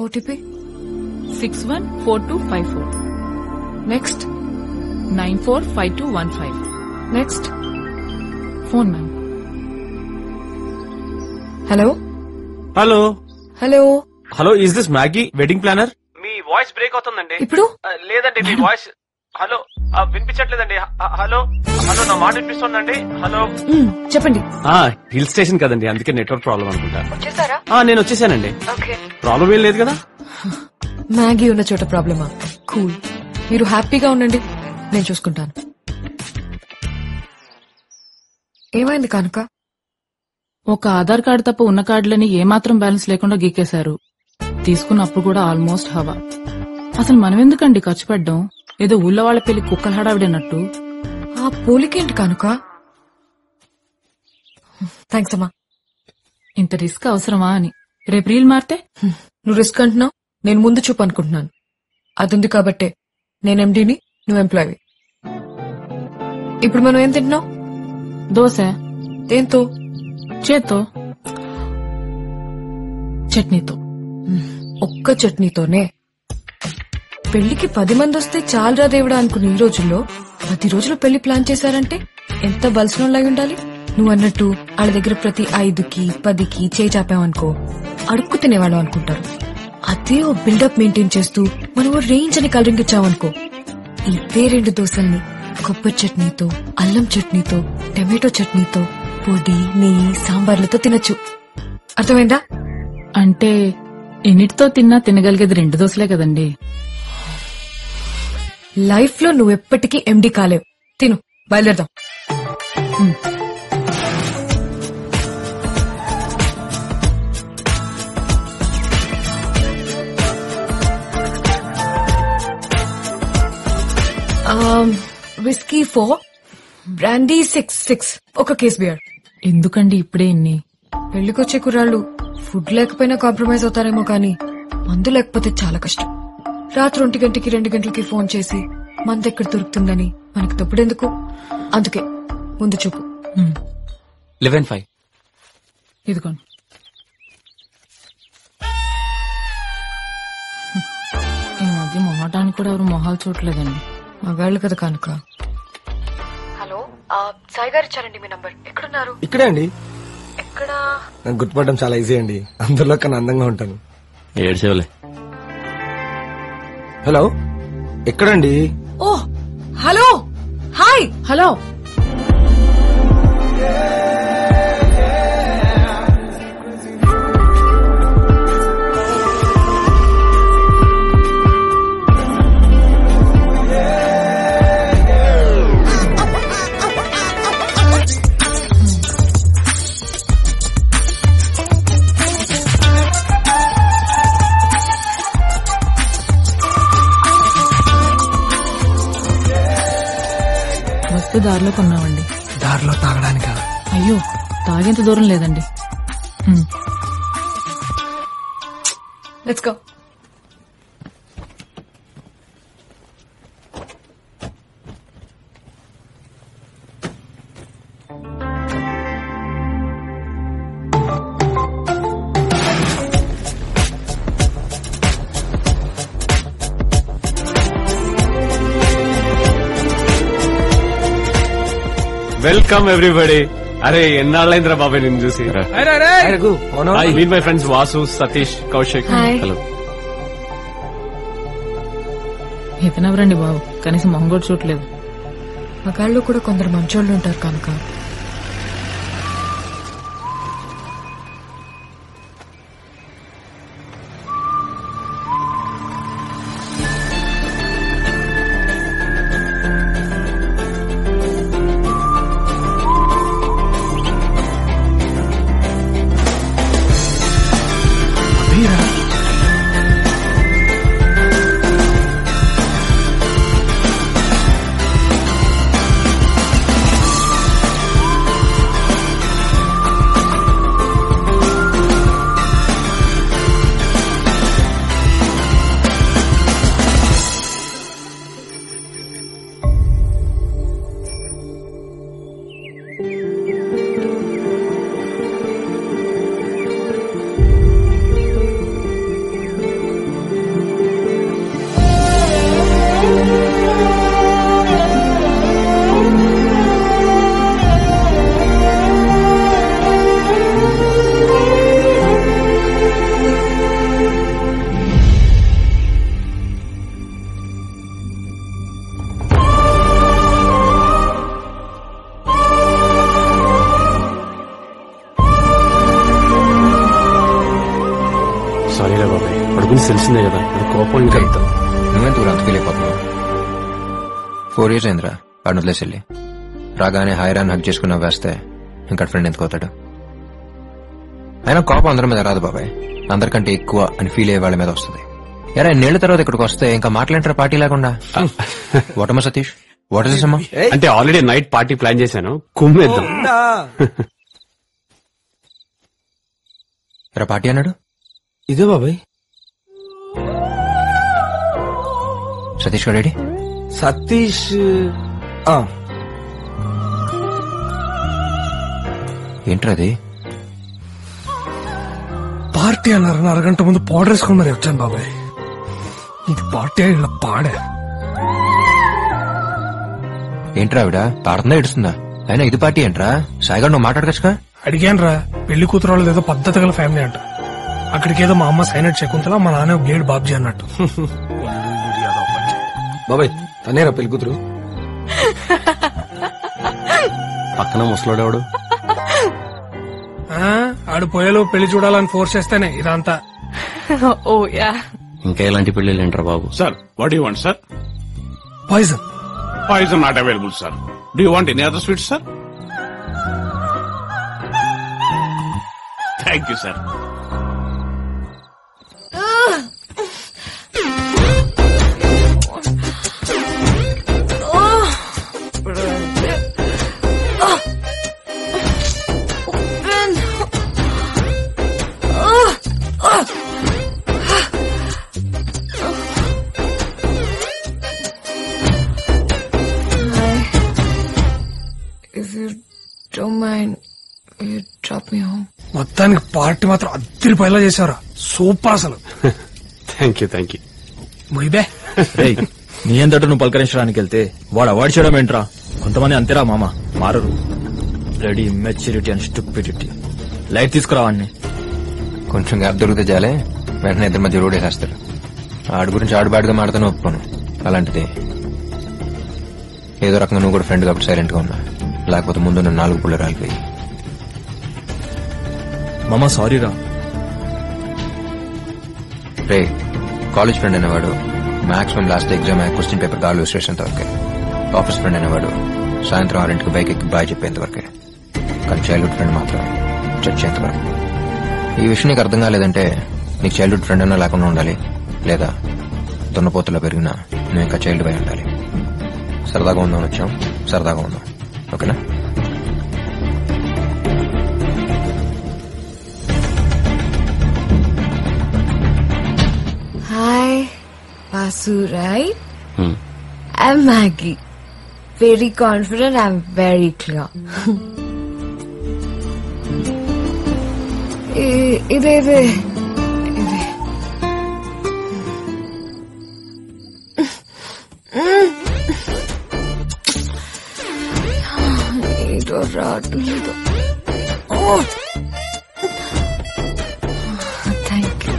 OTP 614254. Next 945215. Next. Phone ma'am. Hello hello hello hello, is this Maggi wedding planner? Me voice break అవుతుందండి. ఇప్పుడు లేదండి, మీ voice hello వినిపించట్లేదండి. Hello hello, నా మాట వినిపిస్తుందండి. Hello చెప్పండి. Hill station కదండి, అందుకే నెట్వర్క్ ప్రాబ్లం అనుకుంటా. వచ్చేసారా? నేను వచ్చేసానండి. ప్రాబ్లం ఏం లేదు కదా. మ్యాగీ ఉన్న చోట ప్రాబ్లమా? కూల్, మీరు హ్యాపీగా ఉండండి, నేను చూసుకుంటాను. ఏమైంది కనుక? ఒక ఆధార్ కార్డు తప్ప ఉన్న కార్డులని ఏమాత్రం బ్యాలెన్స్ లేకుండా గీకేశారు. తీసుకున్నప్పుడు కూడా ఆల్మోస్ట్ హవా. అసలు మనం ఎందుకండి ఖర్చు పెట్టడం? ఏదో ఊళ్ళో వాళ్ళ పెళ్లి కుక్కల హడావిడన్నట్టు. ఆ పోలికేంటి కనుక? థ్యాంక్స్ అమ్మా. ఇంత రిస్క్ అవసరమా అని. రేపు రీల్ మారితే? నువ్వు రిస్క్ అంటున్నావు, నేను ముందు చూపు అనుకుంటున్నాను. అది ఉంది కాబట్టే నేను ఎండీని, నువ్వు ఎంప్లాయీ. ఇప్పుడు మనం ఏం తింటున్నావు? దోశ. దేంతో? చేత్తో. చట్నీతో. ఒక్క చట్నీతోనే? పెళ్లికి 10 మంది వస్తే చాలరా దేవుడా అనుకుని ఈ రోజుల్లో 10 రోజులు పెళ్లి ప్లాన్ చేశారంటే ఎంత బలసినోళ్ళై ఉండాలి. నువ్వు అన్నట్టు వాళ్ళ దగ్గర ప్రతి 5కి 10కి చేయి చాపామనుకో అడుక్కు తినేవాళ్ళం అనుకుంటారు. అదే ఓ బిల్డప్ మెయింటైన్ చేస్తూ మనం రేంజ్ అని కలరింగ్ ఇచ్చామనుకో, ఇదే 2 దోశల్ని కొబ్బరి చట్నీతో, అల్లం చట్నీతో, టమాటో చట్నీతో, పొడి, నెయ్యి, సాంబార్లతో తినచ్చు. అర్థమైందా? అంటే ఎన్నిటితో తిన్నా తినగలిగేది 2 దోశలే కదండి. లైఫ్ లో నువ్వెప్పటికీ ఎండి కాలేవు. తిను, బయలుదేరదాం. విస్కీ 4, బ్రాండీ 6 ఒక కేస్ బియర్. ఎందుకండి ఇప్పుడే ఇన్ని? పెళ్లికొచ్చే కుర్రాళ్ళు ఫుడ్ లేకపోయినా కాంప్రమైజ్ అవుతారేమో కానీ మందు లేకపోతే చాలా కష్టం. రాత్రి 1 గంటకి 2 గంటలకి ఫోన్ చేసి మందు ఎక్కడ దొరుకుతుందని మనకి తప్పుడెందుకు? అందుకే ముందు చూపు. 11:05. ఇదిగోండి. ఈ మధ్య మొహటానికి కూడా ఎవరు మొహాలు చూడలేదండి. మగాళ్ళు కదా కనుక. హలో, సాయి గారు ఇచ్చారండి మీ నంబర్. ఎక్కడున్నారు? ఇక్కడే అండి. ఎక్కడా? నాకు గుర్తుపట్టడం చాలా ఈజీ అండి, అందరిలో కన్నా అందంగా ఉంటాను. ఏడ్చేవలే. హలో, ఎక్కడండి? ఓ హలో, హాయ్. హలో. వస్తూ దారిలో కొన్నామండి. దారిలో తాగడానికా? అయ్యో, తాగేంత దూరం లేదండి. Let's go. Welcome everybody. అరే ఎన్నాళ్ళైందిరా బాబాయ్ నిన్ను చూసి. Meet my friends Vasu, Satish, Kaushik. Hello. ఇతనెవరండి బాబు, కనీసం మొహం కూడా చూడలేదు. మగాళ్ళు కూడా కొందరు మంచోళ్ళు ఉంటారు కనుక. బాబాయ్, వాడి గురించి తెలిసిందే కదా, అది కోపం ఇంకా అవుతాం. నువ్వెందుకు అంత ఫీల్ అయిపోతున్నావు? 4 years అయిందిరా వాడిని వదిలేసి వెళ్ళి. రాగానే హాయిరాన్ని హక్ చేసుకుని వేస్తే ఇంకా ఫ్రెండ్ ఎందుకు అవుతాడు? అయినా కోపం అందరి మీద రాదు బాబాయ్, అందరికంటే ఎక్కువ అని ఫీల్ అయ్యే వాళ్ళ మీద వస్తుంది. ఎరా ఎన్నేళ్ల తర్వాత ఇక్కడికి వస్తే ఇంకా మాట్లాంటారా పార్టీ లేకుండా? వాటమ్మా సతీష్, వాట్ ఇస్ అమ్మా? అంటే ఆల్రెడీ నైట్ పార్టీ ప్లాన్ చేశాను, కుమ్మేద్దాం. ఎరా పార్టీ అన్నాడు? ఇదే బాబాయ్. సతీష్ గారు సతీష్ ఏంట్రా అది? పార్టీ అన్నారు, అరగంట ముందు పౌడర్ వేసుకొని మరి వచ్చాను బాబాయ్. ఇది పార్టీ ఇలా పాడే. ఏంట్రా ఆవిడ పాడుతుందా ఏడుస్తుందా? అయినా ఇది పార్టీ ఏంట్రా? సాయిగా నువ్వు మాట్లాడకచ్చుగా. అడిగాను రా, పెళ్లి కూతురు వాళ్ళది ఏదో పద్ధతి గల ఫ్యామిలీ అంట. అక్కడికి ఏదో మా అమ్మ సైనట్ శకుంతల, మా నాన్న బ్లేడ్ బాబ్జీ అన్నట్టు. బాబాయ్ తనేరా పెళ్లి కూతురు? పక్కన ముసలోడేవాడు. ఆడు పోయేలో పెళ్లి చూడాలని ఫోర్స్ చేస్తేనే ఇదంతా. ఓ యా. ఇంకా ఎలాంటి పెళ్లి ఏంట్రా బాబు? Sir, what do you want, sir? Poison. Poison not available, sir. Do you want any other sweets, sir? Thank you, sir. If you don't mind, will you drop me home? మొత్తానికి party మాత్రం అద్దరిపోయేలా చేశారా, super అసలు. Thank you. మొయ్యబే. నీ అంతటా నువ్వు పలకరించడానికి వెళ్తే వాడు అవాయిడ్ చేయడం ఏంట్రా? కొంతమంది అంతేరా మామ, మారరు. Ready maturity and stupidity. Light తీసుకురావాడిని. కొంచెం గ్యాప్ దొరికితే చాలే వెంటనే ఇద్దరి మధ్య రోడ్ వేసేస్తాడు. ఆడి గురించి ఆడుబాటుగా మాడతాను ఒప్పుకోను. అలాంటిది ఏదో రకంగా నువ్వు కూడా ఫ్రెండ్ కాబట్టి సైలెంట్ గా ఉన్నా, లేకపోతే ముందు నన్ను 4 పుల్ల రాలిపోయి. మామ సారీరా. రే కాలేజ్ ఫ్రెండ్ అనేవాడు maximum last exam question paper గాలి స్టేషన్ వరకే. ఆఫీస్ ఫ్రెండ్ అనేవాడు సాయంత్రం 6 బైక్ ఎక్కి బాయ్ చెప్పేంత వరకే. కానీ చైల్డ్హుడ్ ఫ్రెండ్ మాత్రం చచ్చేంత వరకు. ఈ విషయం నీకు అర్థం కాలేదంటే నీకు చైల్డ్హుడ్ ఫ్రెండ్ అన్నా లేకుండా ఉండాలి, లేదా దున్నపోతులో పెరిగినా నువ్వు ఇంకా చైల్డ్ బై ఉండాలి. సరదాగా ఉందాం వచ్చాం, సరదాగా ఉందాం, ఓకేనా? Hi, Vasu, right? I'm Maggie. Very confident, I'm very clear. Ide. Ido raadu. Oh. Thank you.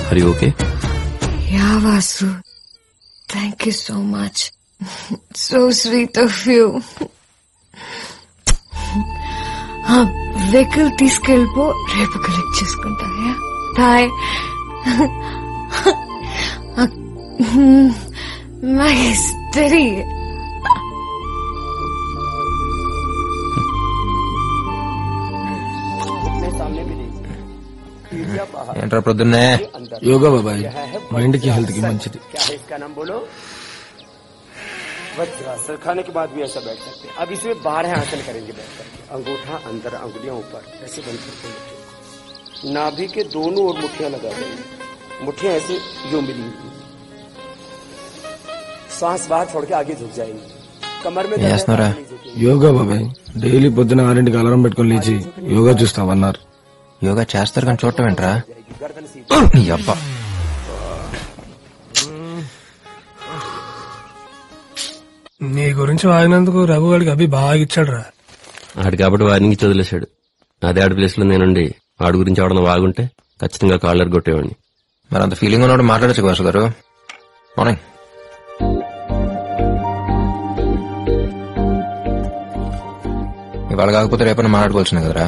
Are you okay? Yeah, Vasu. Thank you so much. So sweet of you. Vehicle తీసుకెళ్ళిపో, రేపు collect చేసుకుంటా. Bye. My history. ఏంట్రా ప్రొద్దున్నే? యోగా బాబాయ్, mind కి health కి మంచిది. Sir खाने के बाद भी ऐसा बैठ सकते हैं. अब इसमें 12 आसन करेंगे बैठ करके. अंगूठा अंदर, अंगुलियां ऊपर, ऐसे बंद करके मुट्ठियों. नाभि के दोनों ओर मुट्ठियां लगा देंगे. मुट्ठियां ऐसे यूं मिली. सांस बाहर छोड़ के आगे झुक जाएंगे. कमर में యోగా బాబాయ్, డైలీ పొద్దున 6 అలారం పెట్టుకుని లేచి యోగా చూస్తావన్నారు. యోగా చేస్తారు కానీ చూడటం ఏంట్రా? నీ అబ్బా. నీ గురించి వాగినందుకు రఘుగాడికి అభి బాగా ఇచ్చాడు రా. ఆడు కాబట్టి వారిని చదిలేశాడు. అదే ఆడి ప్లేస్ లో నేనుండి ఆడి గురించి ఎవడన్నా వాగుంటే ఖచ్చితంగా కాలర్ కొట్టేవాడిని. మరి అంత ఫీలింగ్ ఉన్నాడు మాట్లాడచ్చు వాసు గారు. మార్నింగ్. ఇవాళ కాకపోతే రేపన్నా మాట్లాడుకోవాల్సింది కదరా,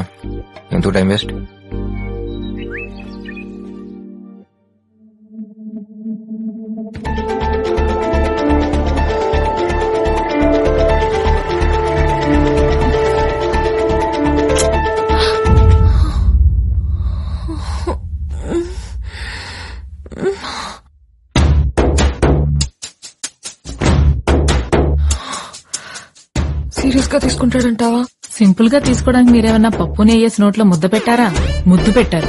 ఎందుకు టైం వేస్ట్? సీరియస్ గా తీసుకుంటాడంటావా? సింపుల్ గా తీసుకోవడానికి మీరేమన్నా పప్పు నెయ్యేసి నోట్లో ముద్ద పెట్టారా? ముద్దు పెట్టారు.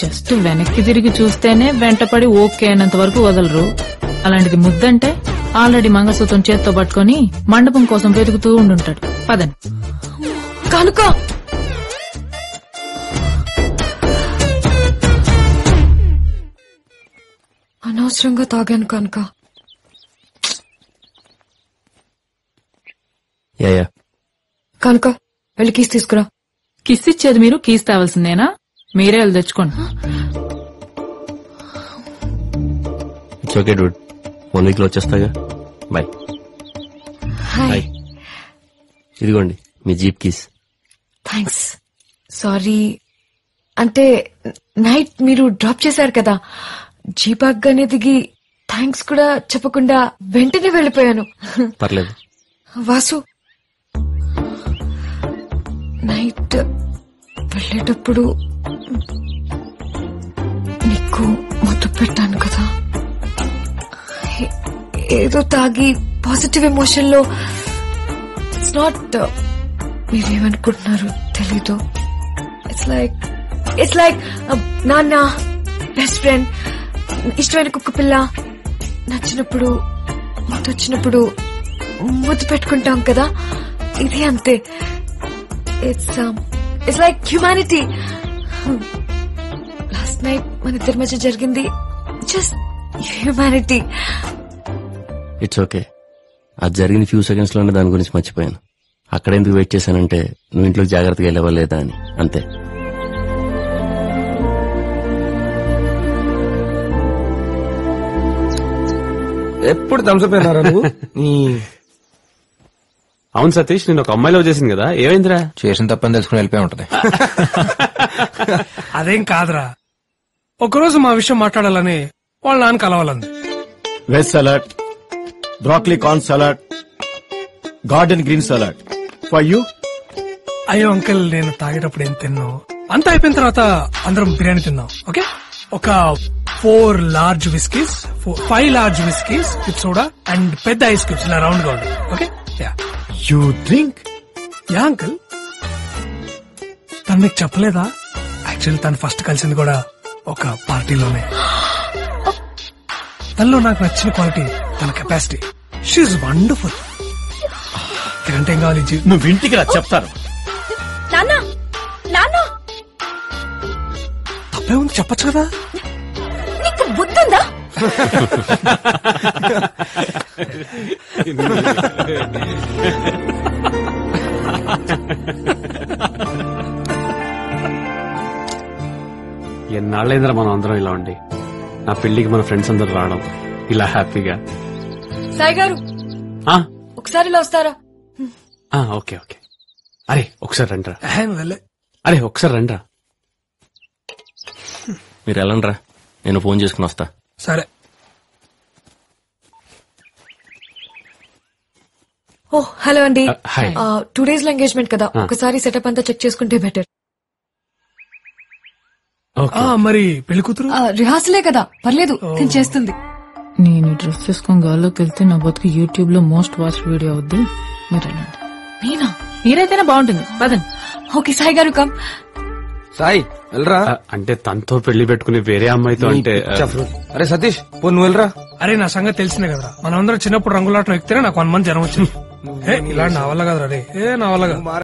జస్ట్ వెనక్కి తిరిగి చూస్తేనే వెంటపడి ఓకే అయినంత వరకు వదలరు. అలాంటిది ముద్దంటే ఆల్రెడీ మంగళసూత్రం చేత్తో పట్టుకుని మండపం కోసం వెతుకుతూ ఉండుంటాడు. పదండి. కనుక అనవసరంగా తాగాను కనుక. కనుక వెళ్ళి కీస్ తీసుకురా. కిస్ ఇచ్చేది మీరు, కీస్ తేవాల్సిందేనా? మీరే వెళ్ళి తెచ్చుకోండి. ఇట్స్ ఓకే డూడ్, 1 వీక్ లో వచ్చేస్తాగా. బాయ్. హాయ్. ఇదిగోండి మీ జీప్ కీస్. థ్యాంక్స్. సారీ, అంటే నైట్ మీరు డ్రాప్ చేశారు కదా, జీప్ ఆగ్గానే దిగి థ్యాంక్స్ కూడా చెప్పకుండా వెంటనే వెళ్ళిపోయాను. పర్లేదు. వాసు, నైట్ వెళ్ళేటప్పుడు నీకు ముద్దు పెట్టాను కదా, ఏదో తాగి పాజిటివ్ ఎమోషన్ లో. ఇట్స్ నాట్, మీరేమనుకుంటున్నారు తెలీదు. ఇట్స్ లైక్ నాన్న, బెస్ట్ ఫ్రెండ్, ఇష్టమైన కుక్క పిల్ల, నచ్చినప్పుడు ముద్దొచ్చినప్పుడు ముద్దు పెట్టుకుంటాం కదా, ఇది అంతే. It's like humanity. Last night మన ఇద్దరి మధ్య జరిగింది జస్ట్ హ్యూమానిటీ. It's okay. అది జరిగిన ఫ్యూ సెకండ్స్ లోనే దాని గురించి మర్చిపోయాను. అక్కడ ఎందుకు వెయిట్ చేశానంటే నువ్వు ఇంట్లోకి జాగ్రత్తగా వెళ్ళవా లేదా అని, అంతే. ఎప్పుడు థమ్స్అప్ అయినారా నువ్వు? అవును సతీష్, నేను ఒక అమ్మాయిలో చేసింది కదా, ఏమైందిరా? చేసిన తప్పని తెలుసుకుని వెళ్ళిపోయి ఉంటది. అదేం కాదురా, ఒకరోజు మా విషయం మాట్లాడాలని వాళ్ళ నాన్న కలవాలంది. Veg salad, broccoli corn salad, garden green salad for you. అయ్యో అంకుల్, నేను తాగేటప్పుడు ఏం తిన్నావు, అంతా అయిపోయిన తర్వాత అందరం బిర్యానీ తిన్నాం. ఓకే, ఒక 4 large whiskeys, 5 large whiskeys with soda and పెద్ద ఐస్ క్యూబ్స్ ఇలా రౌండ్ గా ఉంది. Okay, you drink? Yeah uncle. తను నీకు చెప్పలేదా? యాక్చువల్లీ తను ఫస్ట్ కలిసింది కూడా ఒక పార్టీలోనే. తనలో నాకు నచ్చిన క్వాలిటీ తన కెపాసిటీ. She wonderful. ఇదంటే ఏం కావాలి? నువ్వు ఇంటికి రా, చెప్తాను. తప్పే ఉంది, చెప్పచ్చు కదా. నీకు బుద్ధుందా? ఎన్నాళ్ళైందిరా మనం అందరం ఇలా ఉండి, నా పెళ్లికి మన ఫ్రెండ్స్ అందరు రావడం ఇలా హ్యాపీగా. సాయి గారు, ఒకసారి ఇలా వస్తారా? Okay okay. అరే ఒకసారి రండిరా. వెళ్ళే. అరే ఒకసారి రండిరా. మీరు వెళ్ళండిరా, నేను ఫోన్ చేసుకుని వస్తా. సరే. ఓ హలో అండి. హాయ్. 2 days లో ఎంగేజ్మెంట్ కదా, ఒకసారి సెటప్ అంతా చెక్ చేసుకుంటే బెటర్. మరి పెళ్లి కూతురు రిహార్సలే కదా, పర్లేదు, నేను చేస్తుంది. నేను డ్రెస్ చేసుకుని గాల్లోకి వెళ్తే నా బతుకు యూట్యూబ్ లో మోస్ట్ వాచ్ వీడియో అవుద్ది. మీరు వెళ్ళండి. నేనా? మీరైతేనే బాగుంటుంది. పదండి. ఓకే సాయి గారు, కమ్. సాయి వెళ్ళరా. అంటే తనతో పెళ్లి పెట్టుకుని వేరే అమ్మాయితో అంటే. అరే సతీష్, పో నువ్వు వెళ్ళరా. అరే నా సంగతి తెలిసిందే కదరా, మనం అందరం చిన్నప్పుడు రంగులాటం ఎక్కితేనే నాకు 1 month జ్వరం వచ్చింది. ఇలా నా వల్ల కదరా రే, నా వల్ల కాదు.